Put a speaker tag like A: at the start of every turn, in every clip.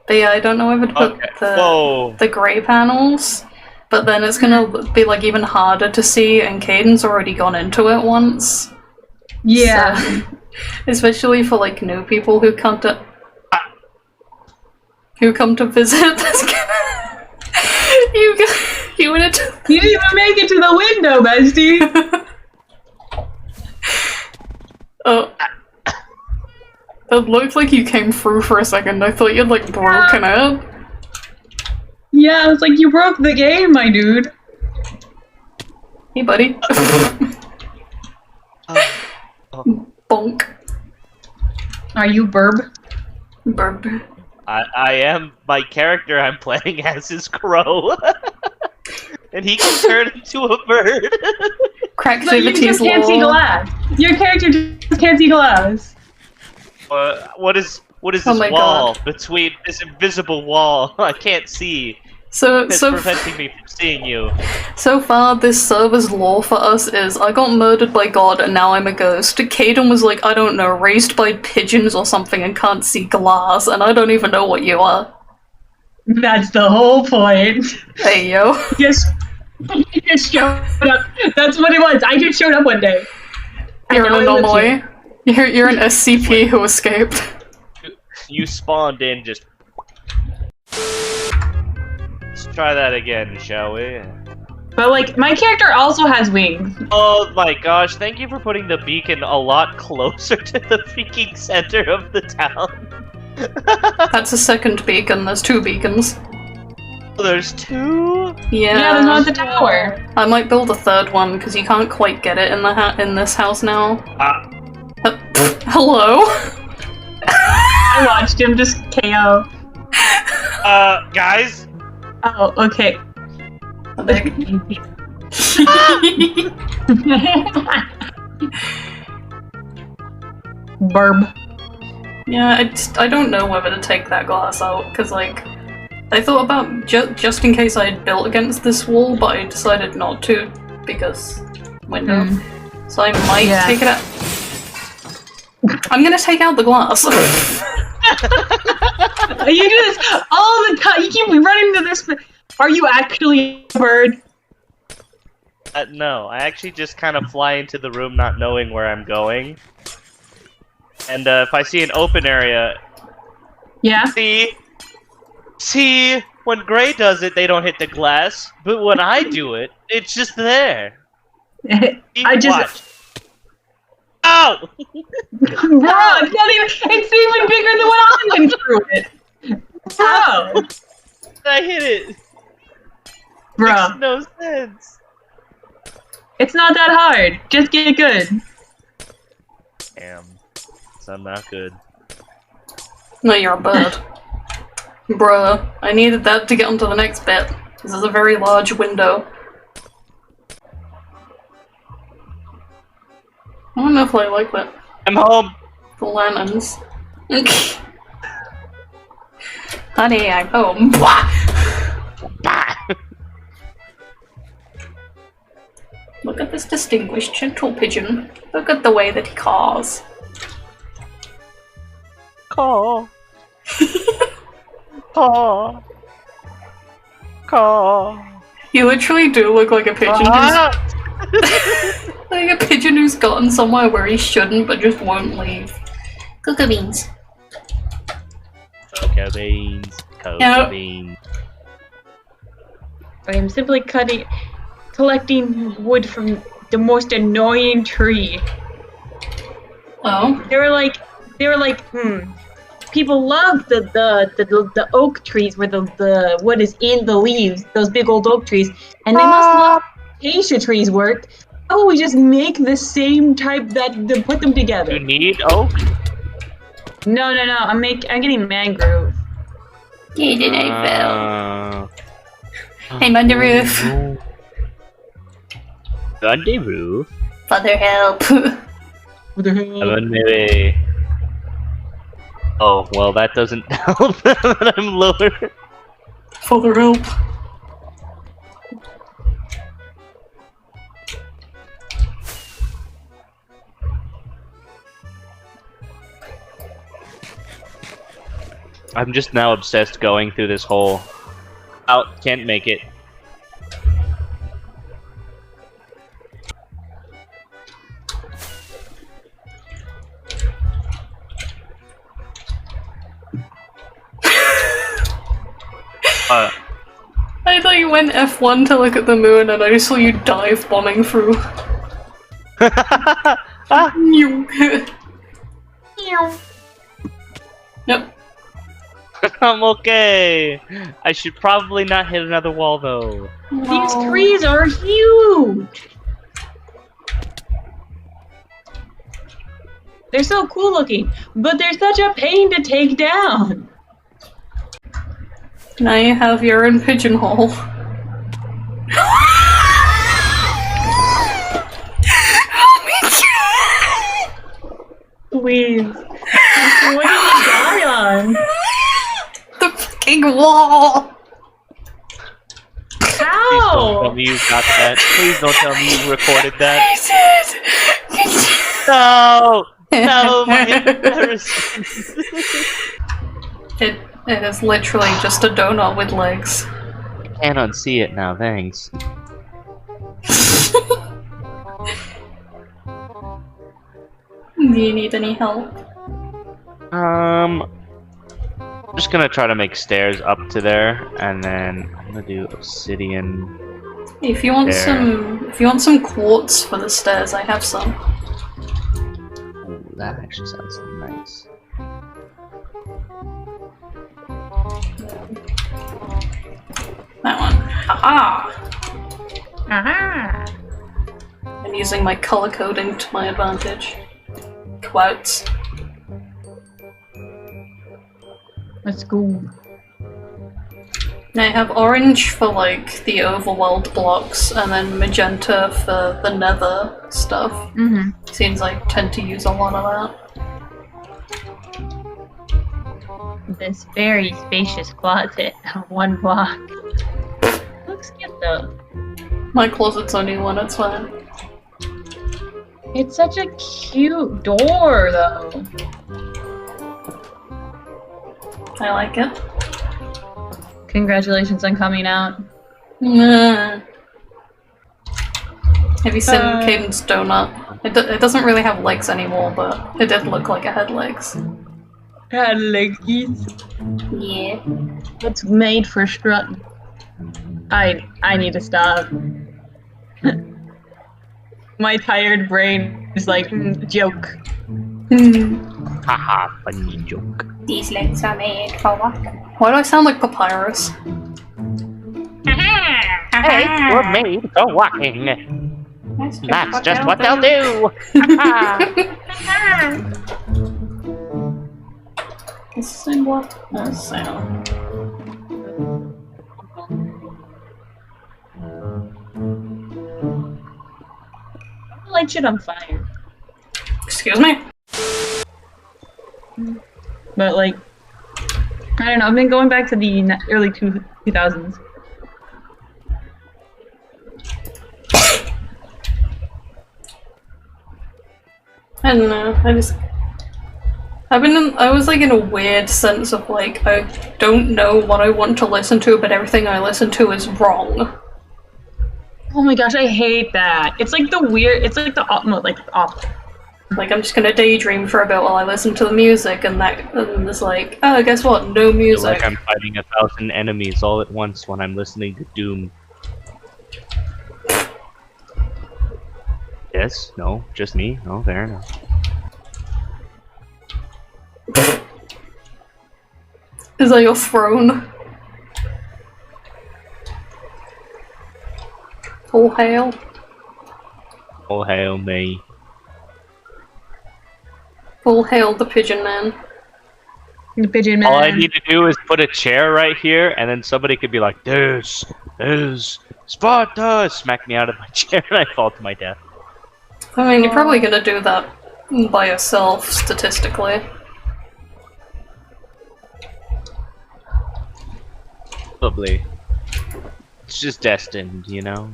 A: But yeah, I don't know whether to put the grey panels, but then it's gonna be like even harder to see, and Kaden's already gone into it once.
B: Yeah.
A: So, especially for like new people who come to visit. You went into.
B: You didn't even make it to the window, bestie.
A: Oh. It looked like you came through for a second. I thought you'd like broken it.
B: Yeah, it's like you broke the game, my dude.
A: Hey, buddy. Bonk.
B: Are you Burb?
A: Burb.
C: I am. My character I'm playing as is Crow. And he can turn into a bird.
A: Cractivities
B: you just can't see glass. Your character just can't see glass.
C: What is this wall between this invisible wall? I can't see. It's preventing me from seeing you.
A: So far, this server's lore for us is I got murdered by God and now I'm a ghost. Kaden was like, I don't know, raised by pigeons or something and can't see glass, and I don't even know what you are.
B: That's the whole point.
A: Hey yo.
B: You just showed up. That's what it was. I just showed up one day.
A: You're an anomaly. You're an SCP who escaped.
C: You spawned in just... Let's try that again, shall we?
B: But like, my character also has wings.
C: Oh my gosh, thank you for putting the beacon a lot closer to the freaking center of the town.
A: That's a second beacon, there's 2 beacons.
C: Oh, there's 2?
A: Yeah,
B: there's one at the tower.
A: I might build a 3rd one, because you can't quite get it in the in this house now. Hello?
B: I watched him just KO.
C: Guys?
B: Oh, okay. Burb.
A: Yeah, I don't know whether to take that glass out, because like, I thought about just in case I had built against this wall, but I decided not to, because window. So I might take it out. I'm gonna take out the glass.
B: You do this all the time. You keep running to this. Are you actually a bird?
C: No, I actually just kind of fly into the room not knowing where I'm going. And if I see an open area...
B: Yeah?
C: See, when Gray does it, they don't hit the glass. But when I do it, it's just there. Watch. Ow!
B: Bro, it's even bigger than what I went through it. Bro!
C: I hit it.
B: Bro.
C: Makes no sense.
B: It's not that hard. Just get good.
C: Damn. So I'm not good.
A: No, you're a bird. Bruh, I needed that to get onto the next bit. This is a very large window. I don't know if I like that.
C: I'm home!
A: The lanterns. Honey, I'm home. Look at this distinguished gentle pigeon. Look at the way that he caws.
C: Caw. Caw. Caw.
A: You literally do look like a pigeon like a pigeon who's gotten somewhere where he shouldn't but just won't leave. Cocoa beans.
C: Cocoa beans. Cocoa beans.
B: I am simply collecting wood from the most annoying tree.
A: Oh?
B: They were like, people love the oak trees where the wood is in the leaves, those big old oak trees, and they must love acacia trees work. How about we just make the same type to put them together?
C: You need oak?
B: No. I'm getting mangrove.
A: Yeah, then I fell. I'm on the roof.
C: On the roof?
A: Father, help.
B: What the hell?
C: I'm on my way. Oh, well, that doesn't help. I'm lower.
A: Father, help.
C: I'm just now obsessed going through this hole. Out, can't make it.
A: I thought you went F1 to look at the moon, and I saw you dive bombing through. Yep.
C: I'm okay. I should probably not hit another wall though.
B: These trees are huge! They're so cool looking, but they're such a pain to take down!
A: Now you have your own pigeonhole.
B: Please. What did you die on?
A: The fucking wall!
C: Please don't
B: How?
C: tell me you got that. Please don't tell me you recorded that.
A: I did!
C: No! No, my embarrassment.
A: It is literally just a donut with legs.
C: I can't unsee it now, thanks.
A: Do you need any help?
C: I'm just gonna try to make stairs up to there, and then I'm gonna do obsidian.
A: If you want
C: there.
A: some quartz for the stairs, I have some.
C: Ooh, that actually sounds nice.
A: That one. Haha!
B: Aha!
A: I'm using my color coding to my advantage. Quotes.
B: Let's go.
A: I have orange for like the overworld blocks, and then magenta for the nether stuff.
B: Mm-hmm.
A: Seems I tend to use a lot of that.
B: This very spacious closet of 1 block. Looks cute though.
A: My closet's only one, it's fine.
B: It's such a cute door though.
A: I like it.
B: Congratulations on coming out.
A: Have you seen Kaden's donut? It doesn't really have legs anymore, but it did look like it had legs.
B: Had leggies.
A: Yeah.
B: It's made for strutting. I need to stop. My tired brain is like, joke.
C: Haha, funny joke.
A: These legs are made for walking. Why do I sound like Papyrus?
C: Hey, we're made for walking. That's just what they'll do.
A: Is this thing what? No, sound.
B: Light shit on fire.
A: Excuse me?
B: But like, I don't know, I've been going back to the early 2000s.
A: I don't know, I was like in a weird sense of like, I don't know what I want to listen to, but everything I listen to is wrong.
B: Oh my gosh, I hate that. It's like the weird, it's like the opposite.
A: Like, I'm just gonna daydream for a bit while I listen to the music, and it's like, oh, guess what? No
C: I feel
A: music.
C: like I'm fighting 1,000 enemies all at once when I'm listening to Doom. Yes? No? Just me? Oh, fair enough.
A: Is that your throne? All hail.
C: All hail me.
A: All hail the pigeon man.
B: The pigeon man.
C: All I need to do is put a chair right here, and then somebody could be like, "This is Sparta!" Smack me out of my chair, and I fall to my death.
A: I mean, you're probably gonna do that by yourself, statistically.
C: Probably. It's just destined, you know?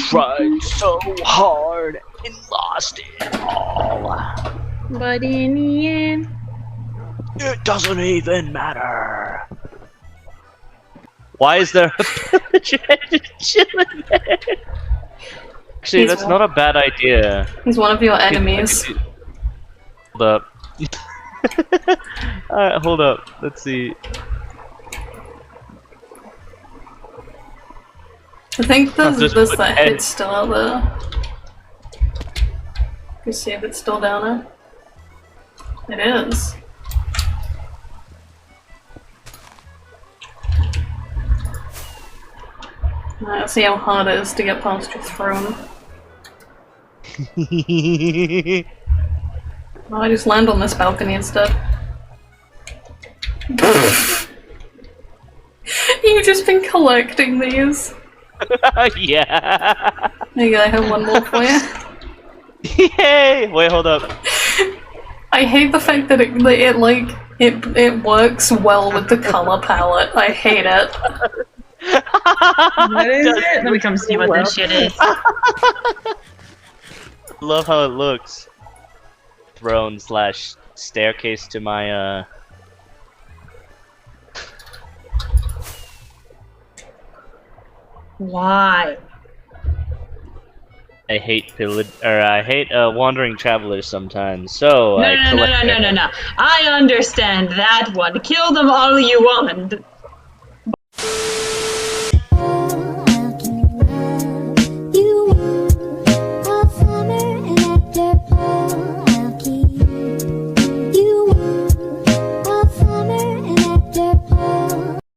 C: Tried so hard and lost it all.
B: But in the end,
C: It doesn't even matter. Why is there a villager just chilling there? Actually,
A: He's
C: that's
A: one-
C: not a bad idea.
A: He's one of your enemies.
C: Hold up. Alright, hold up. Let's see.
A: I think
C: Just
A: there's
C: put
A: that
C: head-
A: hit still out there. You see if it's still down there? It is. Alright, let's see how hard it is to get past your throne. Oh, I just land on this balcony instead. You've just been collecting these.
C: Yeah.
A: There you go, I have one more for you.
C: Yay! Wait, hold up.
A: I hate the fact that it works well with the color palette. I hate it.
B: what is it? Let me come see what this shit is.
C: Love how it looks. Throne slash staircase to my
B: Why?
C: I hate wandering travelers sometimes. So
B: No,
C: I
B: no, no,
C: collect
B: no, no, no, no. I understand that one. Kill them all you want.